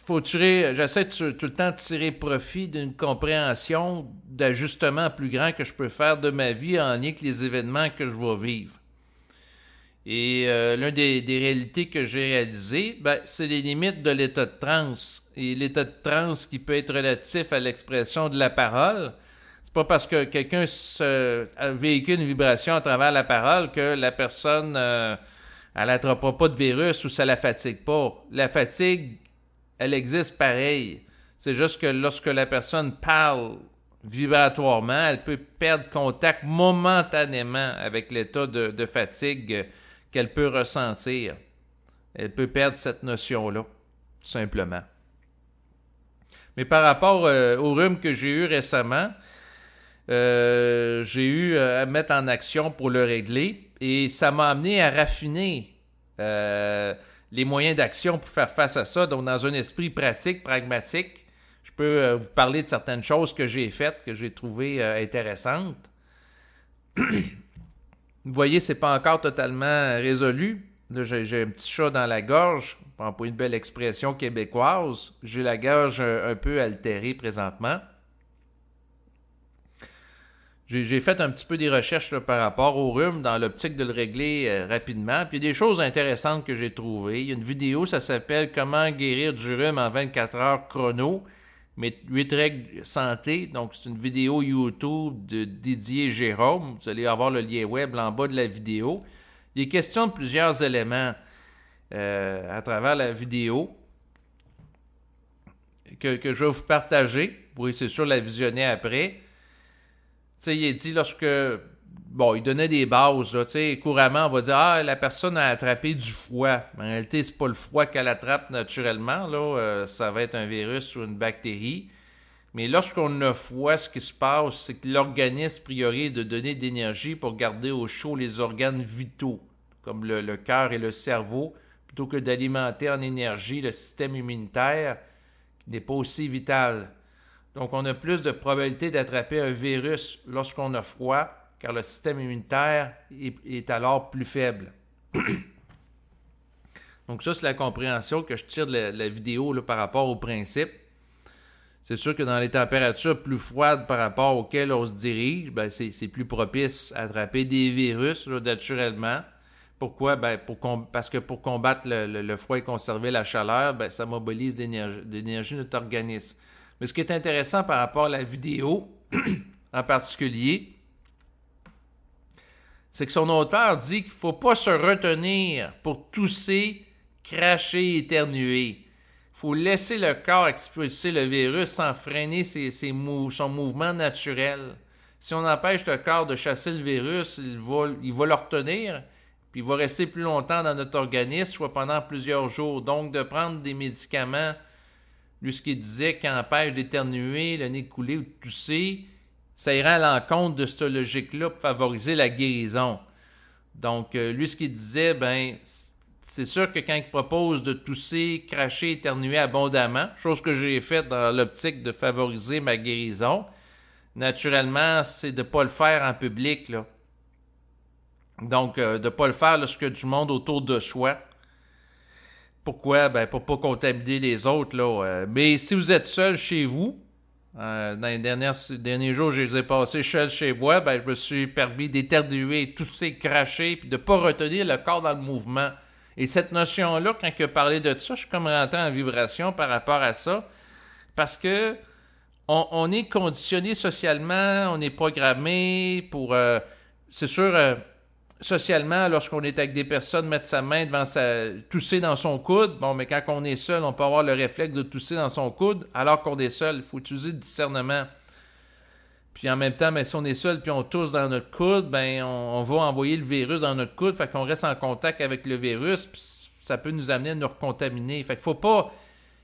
j'essaie tout le temps de tirer profit d'une compréhension d'ajustement plus grand que je peux faire de ma vie en lien avec les événements que je vais vivre. Et l'une des réalités que j'ai réalisées, ben, c'est les limites de l'état de transe. Et l'état de transe qui peut être relatif à l'expression de la parole. C'est pas parce que quelqu'un véhicule une vibration à travers la parole que la personne elle n'attrapera pas de virus ou ça la fatigue pas. La fatigue, elle existe pareil. C'est juste que lorsque la personne parle vibratoirement, elle peut perdre contact momentanément avec l'état de fatigue qu'elle peut ressentir. Elle peut perdre cette notion-là, tout simplement. Mais par rapport au rhume que j'ai eu récemment, j'ai eu à mettre en action pour le régler et ça m'a amené à raffiner les moyens d'action pour faire face à ça. Donc, dans un esprit pratique, pragmatique, je peux vous parler de certaines choses que j'ai faites, que j'ai trouvées intéressantes. Vous voyez, c'est pas encore totalement résolu. Là, j'ai un petit chat dans la gorge, pour employer une belle expression québécoise. J'ai la gorge un peu altérée présentement. J'ai fait un petit peu des recherches là, par rapport au rhume dans l'optique de le régler rapidement. Puis il y a des choses intéressantes que j'ai trouvées. Il y a une vidéo, ça s'appelle « Comment guérir du rhume en 24 heures chrono ». Mais 8 règles santé, donc c'est une vidéo YouTube de Didier Jérôme. Vous allez avoir le lien web en bas de la vidéo. Il est question de plusieurs éléments à travers la vidéo que je vais vous partager. Vous pourrez c'est sûr la visionner après. Tu sais, il est dit lorsque... Bon, il donnait des bases, là, tu sais, couramment, on va dire « Ah, la personne a attrapé du froid. » En réalité, c'est pas le froid qu'elle attrape naturellement, là. Ça va être un virus ou une bactérie. Mais lorsqu'on a froid, ce qui se passe, c'est que l'organisme priorise de donner de l'énergie pour garder au chaud les organes vitaux, comme le cœur et le cerveau, plutôt que d'alimenter en énergie le système immunitaire, qui n'est pas aussi vital. Donc, on a plus de probabilité d'attraper un virus lorsqu'on a froid, car le système immunitaire est alors plus faible. Donc, Donc ça, c'est la compréhension que je tire de la vidéo là, par rapport au principe. C'est sûr que dans les températures plus froides par rapport auxquelles on se dirige, ben c'est plus propice à attraper des virus là, naturellement. Pourquoi? Ben parce que pour combattre le froid et conserver la chaleur, ben ça mobilise l'énergie de notre organisme. Mais ce qui est intéressant par rapport à la vidéo, en particulier, c'est que son auteur dit qu'il ne faut pas se retenir pour tousser, cracher, éternuer. Il faut laisser le corps expulser le virus sans freiner son mouvement naturel. Si on empêche le corps de chasser le virus, il va le retenir, puis il va rester plus longtemps dans notre organisme, soit pendant plusieurs jours. Donc, de prendre des médicaments, lui, ce qu'il disait, qui empêche d'éternuer, le nez de couler ou de tousser, ça irait à l'encontre de cette logique-là pour favoriser la guérison. Donc, lui, ce qu'il disait, ben, c'est sûr que quand il propose de tousser, cracher, éternuer abondamment, chose que j'ai faite dans l'optique de favoriser ma guérison, naturellement, c'est de ne pas le faire en public, là. Donc, de ne pas le faire lorsque du monde autour de soi. Pourquoi? Ben, pour ne pas contaminer les autres, là. Mais si vous êtes seul chez vous, dans les derniers jours, je les ai passés seul chez moi, ben, je me suis permis d'éternuer, tousser, cracher, puis de ne pas retenir le corps dans le mouvement. Et cette notion-là, quand il a parlé de ça, je suis comme rentré en vibration par rapport à ça, parce que on est conditionné socialement, on est programmé pour, c'est sûr, socialement, lorsqu'on est avec des personnes, mettre sa main devant tousser dans son coude. Bon, mais quand on est seul, on peut avoir le réflexe de tousser dans son coude, alors qu'on est seul. Il faut utiliser le discernement. Puis en même temps, ben, si on est seul puis on tousse dans notre coude, ben on va envoyer le virus dans notre coude, fait qu'on reste en contact avec le virus, puis ça peut nous amener à nous recontaminer. Fait qu'il faut pas...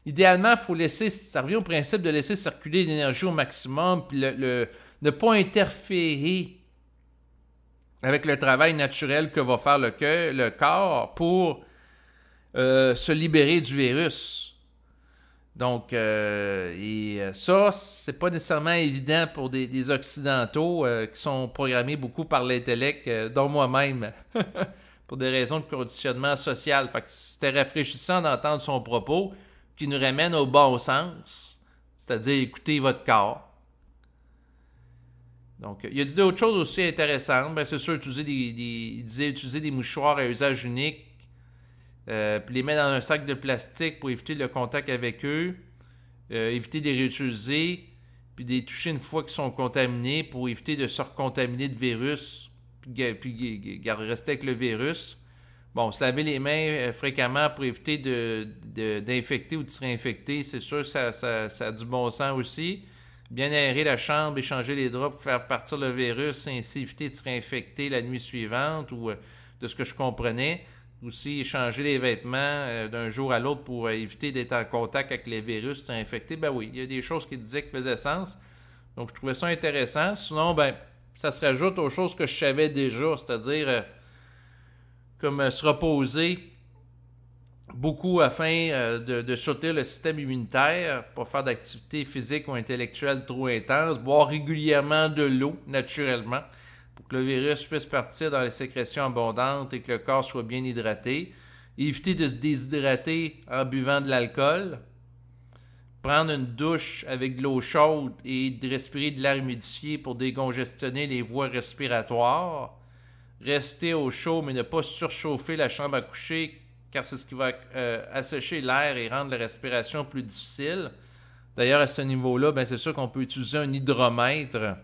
Idéalement, il faut laisser... Ça revient au principe de laisser circuler l'énergie au maximum, puis ne pas interférer avec le travail naturel que va faire le corps pour se libérer du virus. Donc, ça, c'est pas nécessairement évident pour des Occidentaux qui sont programmés beaucoup par l'intellect, dont moi-même, pour des raisons de conditionnement social. Fait que c'était rafraîchissant d'entendre son propos qui nous ramène au bon sens, c'est-à-dire écoutez votre corps. Donc, il a dit d'autres choses aussi intéressantes. Ben, c'est sûr, il disait utiliser des mouchoirs à usage unique, puis les mettre dans un sac de plastique pour éviter le contact avec eux, éviter de les réutiliser, puis de les toucher une fois qu'ils sont contaminés pour éviter de se recontaminer de virus, puis rester avec le virus. Bon, se laver les mains fréquemment pour éviter d'infecter ou de se réinfecter, c'est sûr que ça a du bon sens aussi. Bien aérer la chambre, échanger les draps pour faire partir le virus, ainsi éviter de se réinfecter la nuit suivante ou de ce que je comprenais. Aussi, échanger les vêtements d'un jour à l'autre pour éviter d'être en contact avec les virus infectés. Ben oui, il y a des choses qui disaient qui faisaient sens. Donc, je trouvais ça intéressant. Sinon, ben, ça se rajoute aux choses que je savais déjà, c'est-à-dire comme se reposer beaucoup afin de soutenir le système immunitaire, pas faire d'activité physique ou intellectuelle trop intense, boire régulièrement de l'eau, naturellement, pour que le virus puisse partir dans les sécrétions abondantes et que le corps soit bien hydraté. Éviter de se déshydrater en buvant de l'alcool. Prendre une douche avec de l'eau chaude et de respirer de l'air humidifié pour décongestionner les voies respiratoires. Rester au chaud, mais ne pas surchauffer la chambre à coucher, car c'est ce qui va assécher l'air et rendre la respiration plus difficile. D'ailleurs, à ce niveau-là, ben, c'est sûr qu'on peut utiliser un hydromètre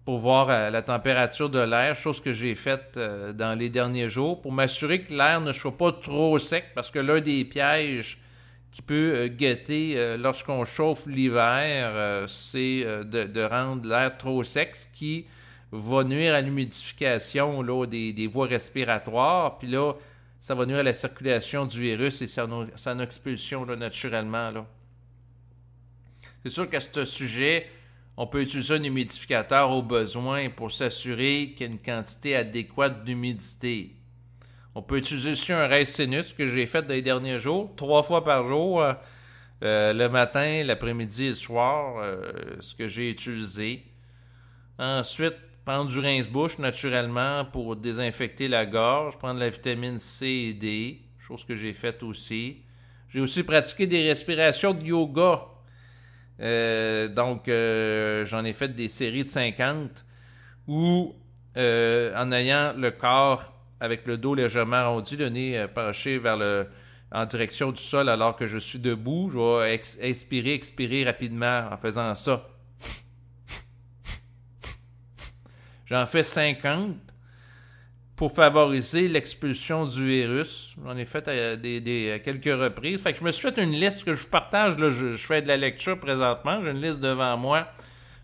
pour voir la température de l'air, chose que j'ai faite dans les derniers jours, pour m'assurer que l'air ne soit pas trop sec, parce que l'un des pièges qui peut guetter lorsqu'on chauffe l'hiver, c'est de rendre l'air trop sec, ce qui va nuire à l'humidification là, des voies respiratoires, puis là, ça va nuire à la circulation du virus et son expulsion là, naturellement. Là. C'est sûr qu'à ce sujet, on peut utiliser un humidificateur au besoin pour s'assurer qu'il y a une quantité adéquate d'humidité. On peut utiliser aussi un rince sinus que j'ai fait dans les derniers jours, 3 fois par jour, le matin, l'après-midi et le soir, ce que j'ai utilisé. Ensuite, prendre du rince-bouche naturellement pour désinfecter la gorge, prendre la vitamine C et D. chose que j'ai faite aussi. J'ai aussi pratiqué des respirations de yoga. Donc, j'en ai fait des séries de 50 où, en ayant le corps avec le dos légèrement arrondi, le nez penché en direction du sol alors que je suis debout, je vais inspirer, expirer rapidement en faisant ça. J'en fais 50 pour favoriser l'expulsion du virus. J'en ai fait à quelques reprises. Fait que je me suis fait une liste que je vous partage. Là, je fais de la lecture présentement. J'ai une liste devant moi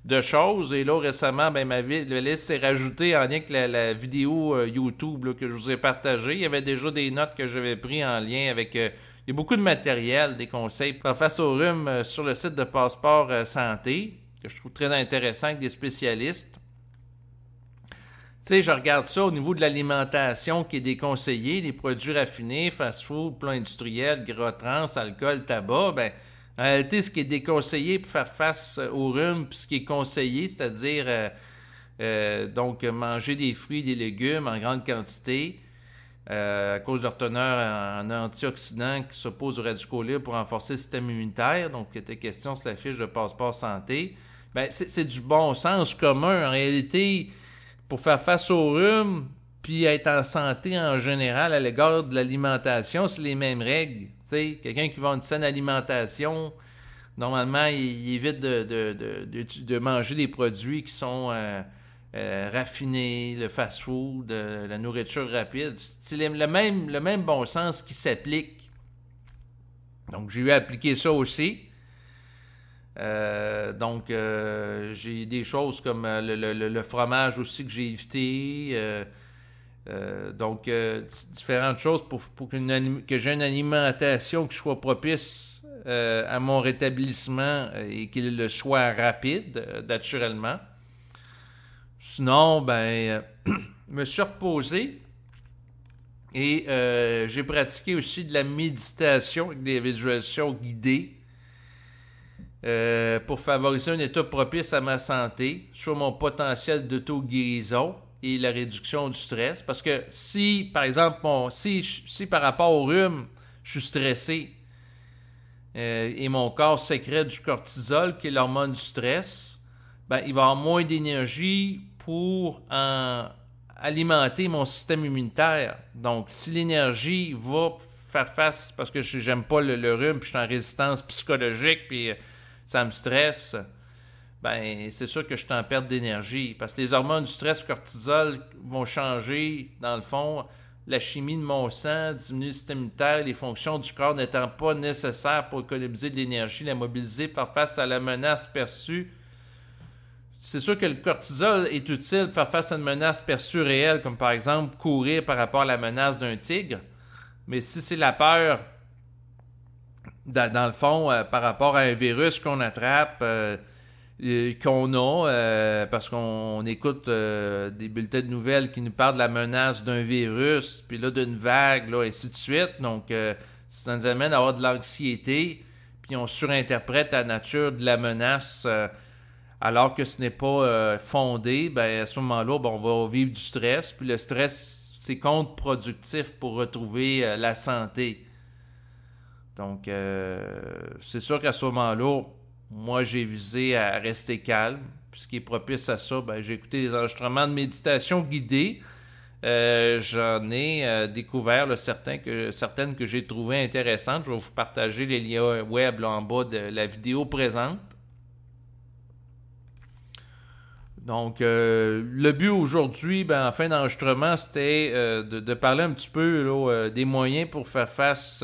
de choses. Et là, récemment, la liste s'est rajoutée en lien avec la vidéo YouTube là, que je vous ai partagée. Il y avait déjà des notes que j'avais prises en lien avec... il y a beaucoup de matériel, des conseils pour faire face au rhume sur le site de Passeport Santé, que je trouve très intéressant avec des spécialistes. Tu sais, je regarde ça au niveau de l'alimentation qui est déconseillée, les produits raffinés, fast-food, plats industriels, gras trans, alcool, tabac. Ben, en réalité, ce qui est déconseillé pour faire face au rhume, puis ce qui est conseillé, c'est-à-dire donc manger des fruits, des légumes en grande quantité, à cause de leur teneur en antioxydants qui s'opposent aux radicaux libres pour renforcer le système immunitaire. Donc, il était question sur la fiche de Passeport Santé. Ben, c'est du bon sens commun. En réalité, pour faire face au rhume, puis être en santé en général à l'égard de l'alimentation, c'est les mêmes règles. T'sais, quelqu'un qui va avoir une saine alimentation, normalement, il évite de manger des produits qui sont raffinés, le fast-food, la nourriture rapide. C'est le même bon sens qui s'applique. Donc, j'ai eu à appliquer ça aussi. Donc, j'ai des choses comme le fromage aussi que j'ai évité. Donc, différentes choses pour que j'ai une alimentation qui soit propice à mon rétablissement et qu'il le soit rapide, naturellement. Sinon, je me suis reposé et j'ai pratiqué aussi de la méditation avec des visualisations guidées. Pour favoriser un état propice à ma santé, sur mon potentiel d'auto-guérison et la réduction du stress. Parce que si, par exemple, si par rapport au rhume, je suis stressé et mon corps sécrète du cortisol, qui est l'hormone du stress, il va y avoir moins d'énergie pour alimenter mon système immunitaire. Donc, si l'énergie va faire face, parce que j'aime pas le rhume, puis je suis en résistance psychologique, puis ça me stresse, c'est sûr que je suis en perte d'énergie. Parce que les hormones du stress, cortisol, vont changer, dans le fond, la chimie de mon sang, diminuer le système immunitaire, les fonctions du corps n'étant pas nécessaires pour économiser de l'énergie, la mobiliser, faire face à la menace perçue. C'est sûr que le cortisol est utile pour faire face à une menace perçue réelle, comme par exemple courir par rapport à la menace d'un tigre. Mais si c'est la peur, dans le fond, par rapport à un virus qu'on attrape, qu'on a, parce qu'on écoute des bulletins de nouvelles qui nous parlent de la menace d'un virus, puis là, d'une vague, là, et ainsi de suite. Donc, ça nous amène à avoir de l'anxiété, puis on surinterprète la nature de la menace alors que ce n'est pas fondé. À ce moment-là, on va vivre du stress, puis le stress, c'est contre-productif pour retrouver la santé. Donc, c'est sûr qu'à ce moment-là, moi, j'ai visé à rester calme. Puis ce qui est propice à ça, j'ai écouté des enregistrements de méditation guidés. J'en ai découvert là, certaines que j'ai trouvées intéressantes. Je vais vous partager les liens web là, en bas de la vidéo présente. Donc, le but aujourd'hui, en fin d'enregistrement, c'était de parler un petit peu là, des moyens pour faire face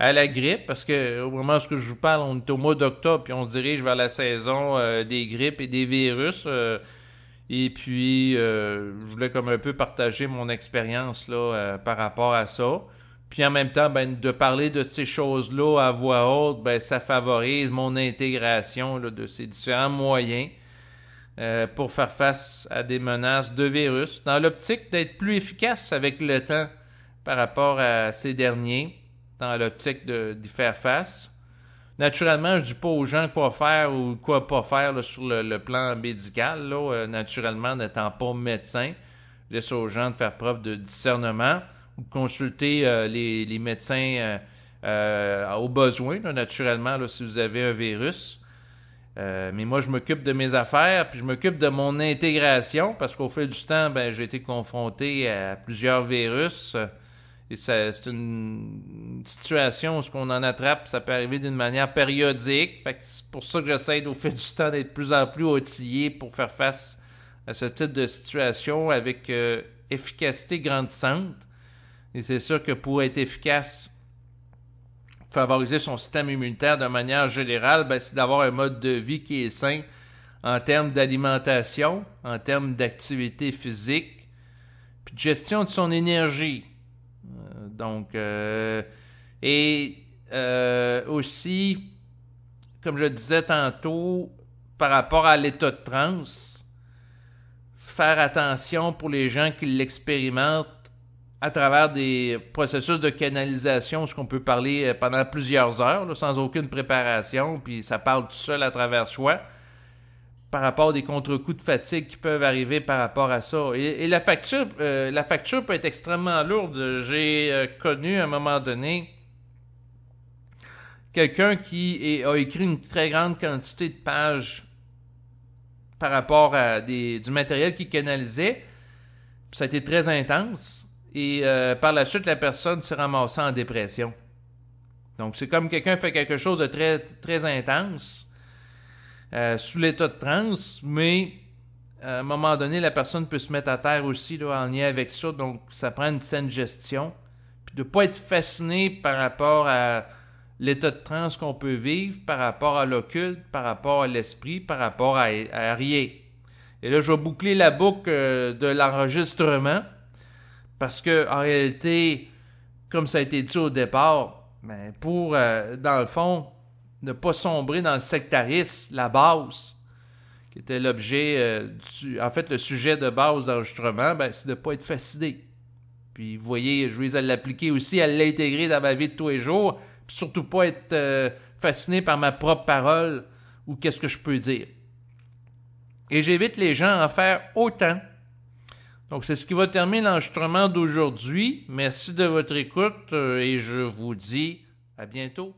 à la grippe, parce que au moment où je vous parle, on est au mois d'octobre, puis on se dirige vers la saison des grippes et des virus. Et puis, je voulais comme un peu partager mon expérience là par rapport à ça. Puis en même temps, de parler de ces choses-là à voix haute, ça favorise mon intégration là, de ces différents moyens pour faire face à des menaces de virus, dans l'optique d'être plus efficace avec le temps par rapport à ces derniers, dans l'optique d'y faire face. Naturellement, je ne dis pas aux gens quoi faire ou quoi pas faire là, sur le plan médical, là, naturellement, n'étant pas médecin. Je laisse aux gens de faire preuve de discernement. ou consulter les médecins au besoin, là, naturellement, là, si vous avez un virus. Mais moi, je m'occupe de mes affaires, puis je m'occupe de mon intégration, parce qu'au fil du temps, ben, j'ai été confronté à plusieurs virus. Et c'est une situation où ce qu'on en attrape, ça peut arriver d'une manière périodique. Fait que c'est pour ça que j'essaie au fil du temps d'être de plus en plus outillé pour faire face à ce type de situation avec efficacité grandissante. Et c'est sûr que pour être efficace, favoriser son système immunitaire de manière générale, ben, c'est d'avoir un mode de vie qui est sain en termes d'alimentation, en termes d'activité physique, puis de gestion de son énergie. Aussi, comme je le disais tantôt, par rapport à l'état de transe, faire attention pour les gens qui l'expérimentent à travers des processus de canalisation, ce qu'on peut parler pendant plusieurs heures, là, sans aucune préparation, puis ça parle tout seul à travers soi, par rapport à des contre-coups de fatigue qui peuvent arriver par rapport à ça. Et la facture peut être extrêmement lourde. J'ai connu à un moment donné quelqu'un qui a écrit une très grande quantité de pages par rapport à du matériel qu'il canalisait. Puis ça a été très intense. Et par la suite, la personne s'est ramassée en dépression. Donc c'est comme quelqu'un fait quelque chose de très, très intense. Sous l'état de transe, mais à un moment donné, la personne peut se mettre à terre aussi là, en lien avec ça, donc ça prend une saine gestion. Puis de ne pas être fasciné par rapport à l'état de transe qu'on peut vivre, par rapport à l'occulte, par rapport à l'esprit, par rapport à rien. Et là, je vais boucler la boucle de l'enregistrement, parce que en réalité, comme ça a été dit au départ, ben, pour, dans le fond, ne pas sombrer dans le sectarisme, la base, qui était l'objet, le sujet de base d'enregistrement, ben, c'est de ne pas être fasciné. Puis vous voyez, je vais à l'appliquer aussi, à l'intégrer dans ma vie de tous les jours, puis surtout pas être fasciné par ma propre parole ou qu'est-ce que je peux dire. Et j'invite les gens à en faire autant. Donc c'est ce qui va terminer l'enregistrement d'aujourd'hui. Merci de votre écoute et je vous dis à bientôt.